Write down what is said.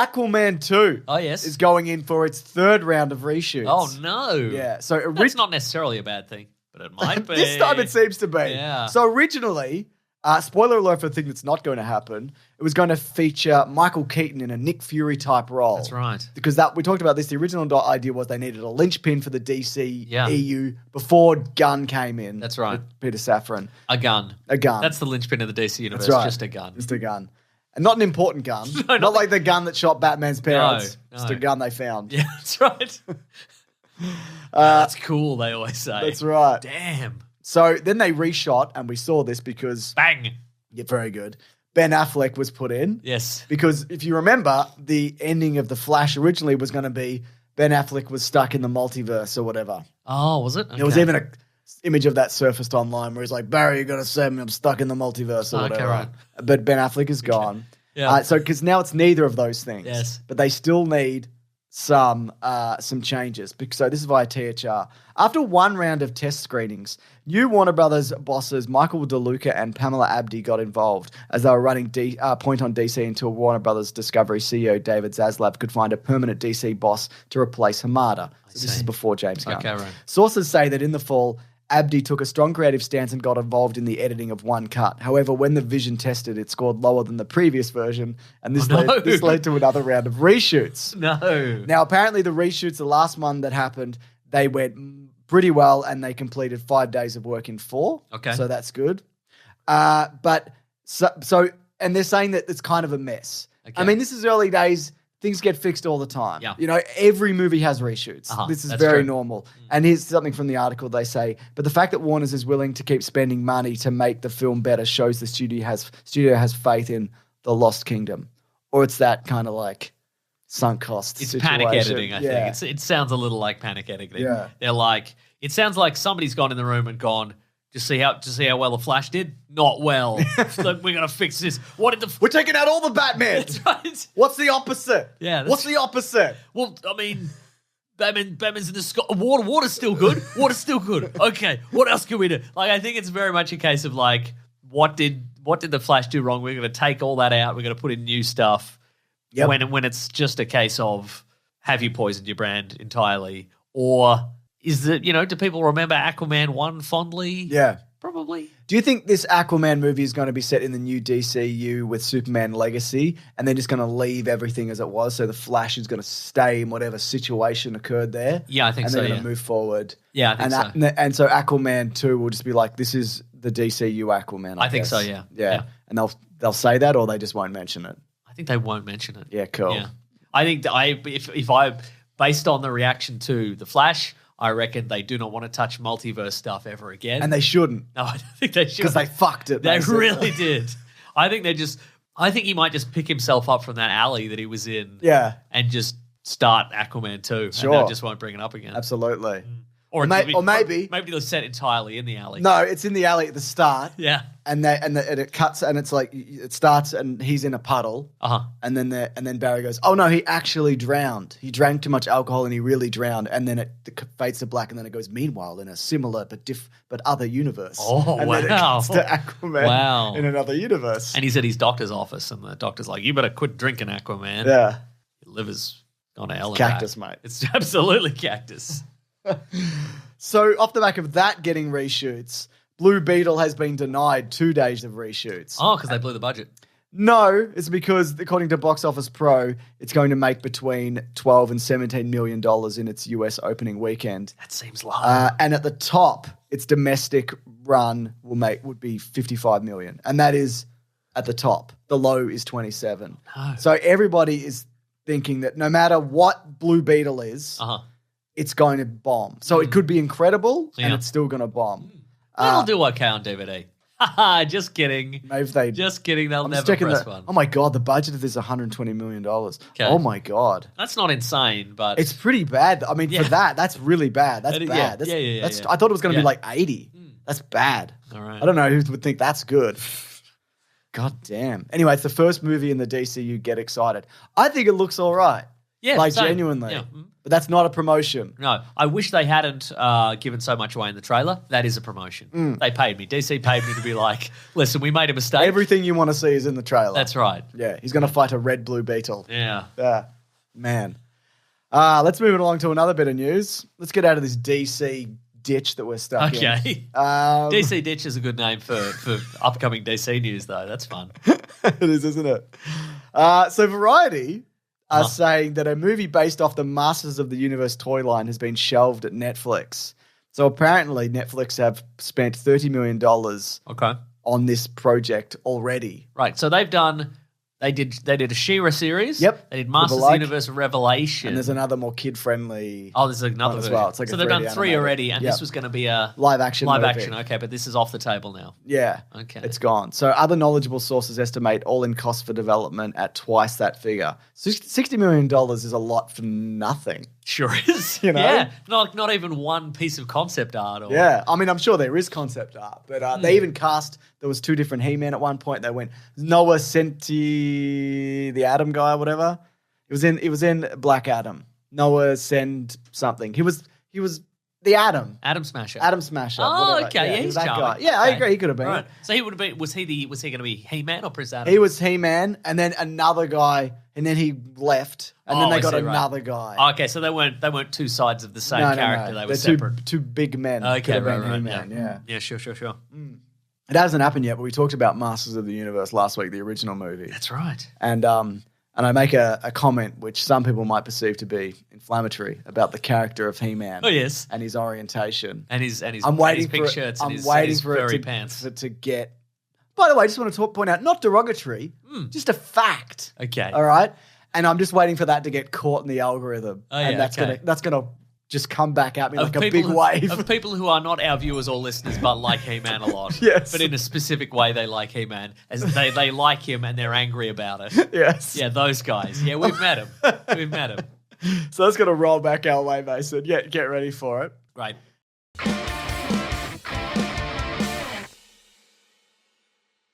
Aquaman 2 is going in for its third round of reshoots. Oh, no. Yeah. So That's not necessarily a bad thing, but it might be. This time it seems to be. Yeah. So originally, spoiler alert for the thing that's not going to happen, it was going to feature Michael Keaton in a Nick Fury type role. That's right. Because we talked about this, the original idea was they needed a linchpin for the DC EU before Gunn came in. That's right. With Peter Safran. A gun. That's the linchpin of the DC universe. That's right. Just a gun. Just a gun. And not an important gun. No, not like the gun that shot Batman's parents. No. Just a gun they found. Yeah, that's right. That's cool, they always say. That's right. Damn. So then they reshot, and we saw this because... Bang. Yeah, very good. Ben Affleck was put in. Yes. Because if you remember, the ending of The Flash originally was going to be Ben Affleck was stuck in the multiverse or whatever. Oh, was it? Okay. There was even an image of that surfaced online where he's like, Barry, you got to save me, I'm stuck in the multiverse or whatever. Okay, right. But Ben Affleck is gone. Yeah. So because now it's neither of those things. Yes. But they still need some changes. So this is via THR. After one round of test screenings, new Warner Brothers bosses Michael DeLuca and Pamela Abdy got involved as they were running point on DC until Warner Brothers Discovery CEO David Zaslav could find a permanent DC boss to replace Hamada. So this is before James Gunn. Okay, right. Sources say that in the fall, Abdi took a strong creative stance and got involved in the editing of one cut. However, when the vision tested, it scored lower than the previous version, and this led to another round of reshoots. No. Now, apparently the reshoots, the last one that happened, they went pretty well, and they completed 5 days of work in 4. Okay. So that's good. And they're saying that it's kind of a mess. Okay. I mean, this is early days. Things get fixed all the time. Yeah. You know, every movie has reshoots. This is very normal. And here's something from the article they say, but the fact that Warner's is willing to keep spending money to make the film better shows the studio has faith in the Lost Kingdom. Or it's that kind of like sunk cost It's situation. panic editing, I think. It sounds a little like panic editing. Yeah. They're like, it sounds like somebody's gone in the room and gone, to see how well the Flash did? Not well. Look, we're gonna fix this. We're taking out all the Batman. That's right. What's the opposite? Yeah. What's the opposite? Well, I mean, Batman's in the sky. Water's still good. Water's still good. Okay, what else can we do? Like, I think it's very much a case of like, what did the Flash do wrong? We're gonna take all that out. We're gonna put in new stuff. Yep. When it's just a case of, have you poisoned your brand entirely, or is it, do people remember Aquaman 1 fondly? Yeah. Probably. Do you think this Aquaman movie is going to be set in the new DCU with Superman Legacy and they're just going to leave everything as it was? So the Flash is going to stay in whatever situation occurred there? Yeah, I think so, And they're going to move forward. Yeah, I think so. And so Aquaman 2 will just be like, this is the DCU Aquaman, I think guess. so, yeah. Yeah. And they'll say that or they just won't mention it? I think they won't mention it. Yeah, cool. Yeah. I think if I, based on the reaction to The Flash, I reckon they do not want to touch multiverse stuff ever again. And they shouldn't. No, I don't think they should. Because they fucked it. They really did. I think he might just pick himself up from that alley that he was in. Yeah. And just start Aquaman 2. Sure. And they just won't bring it up again. Absolutely. Or maybe they'll set entirely in the alley. No, it's in the alley at the start. Yeah. And it cuts and it's like it starts and he's in a puddle. And then Barry goes, "Oh no, he actually drowned. He drank too much alcohol and he really drowned." And then it fades to black and then it goes, "Meanwhile, in a similar but other universe." Oh, and wow. then it cuts to Aquaman in another universe. And he's at his doctor's office and the doctor's like, "You better quit drinking, Aquaman. Yeah. Your liver's gone to hell." Cactus, mate. It's absolutely cactus. So off the back of that getting reshoots, Blue Beetle has been denied 2 days of reshoots. Oh, because they blew the budget. No, it's because according to Box Office Pro, it's going to make between $12 and $17 million in its US opening weekend. That seems low. And at the top, its domestic run would be $55 million, and that is at the top. The low is 27. No. So everybody is thinking that no matter what Blue Beetle is, it's going to bomb. So it could be incredible, and it's still going to bomb. It'll do okay on DVD. Haha, just kidding. Maybe they... Just kidding, they'll never press one. Oh my God, the budget of this is $120 million. Okay. Oh my God. That's not insane, but... It's pretty bad. I mean, for that, that's really bad. That's bad. Yeah. I thought it was going to be like 80. That's bad. All right. I don't know who would think that's good. God damn. Anyway, it's the first movie in the DCU. Get excited. I think it looks all right. Yeah, like same. genuinely. Yeah. But that's not a promotion. No, I wish they hadn't given so much away in the trailer. That is a promotion. They paid me. DC paid me to be like, listen, we made a mistake. Everything you want to see is in the trailer. That's right. Yeah, he's going to fight a red blue beetle. Yeah. Man. Let's move it along to another bit of news. Let's get out of this DC ditch that we're stuck in. Okay. DC Ditch is a good name for upcoming DC news, though. That's fun. It is, isn't it? So Variety are saying that a movie based off the Masters of the Universe toy line has been shelved at Netflix. So apparently Netflix have spent $30 million Okay. on this project already. Right. So they did a She-Ra series. Yep. They did Masters of the Universe Revelation. And there's another more kid-friendly there's another one as movie. well. It's like so a they've done 3D 3 animated. already, and Yep. this was going to be a live action movie. Okay, but this is off the table now. Yeah. Okay. It's gone. So other knowledgeable sources estimate all-in cost for development at twice that figure. $60 million is a lot for nothing. Sure is. You know? Yeah. Not even one piece of concept art. Or... Yeah. I mean, I'm sure there is concept art, but they even cast, there was 2 different He-Man at one point. They went, Noah Senti, the Atom guy, or whatever. It was in Black Adam. Noah Send something. He was the Atom. Atom Smasher. Adam Smasher. Oh, whatever. okay. Yeah, Yeah, he was he's that charming. guy. Yeah, I Okay. agree. He could have been. Right. So he would have been. Was he going to be He-Man or Prince Adam? He was He-Man, and then another guy, and then he left, and then they I got see, right. another guy. Okay, so they weren't two sides of the same No, character. They were They're separate. two big men. Could Okay, have right, been right. He-Man, yeah. Yeah, sure. It hasn't happened yet, but we talked about Masters of the Universe last week, the original movie. That's right. And I make a comment which some people might perceive to be inflammatory about the character of He-Man. Oh yes, and his orientation. and his I'm waiting and his pink for shirts it. and I'm his, waiting and his for furry it pants. to get. By the way, I just want to point out, not derogatory, just a fact. Okay. All right, and I'm just waiting for that to get caught in the algorithm, Oh, and yeah, that's gonna just come back at me like a big who, wave. of people who are not our viewers or listeners but like He-Man a lot. Yes. But in a specific way they like He-Man. As they like him and they're angry about it. Yes. Yeah, those guys. Yeah, we've met him. So that's gonna roll back our way, Mason. Yeah, get ready for it. Right.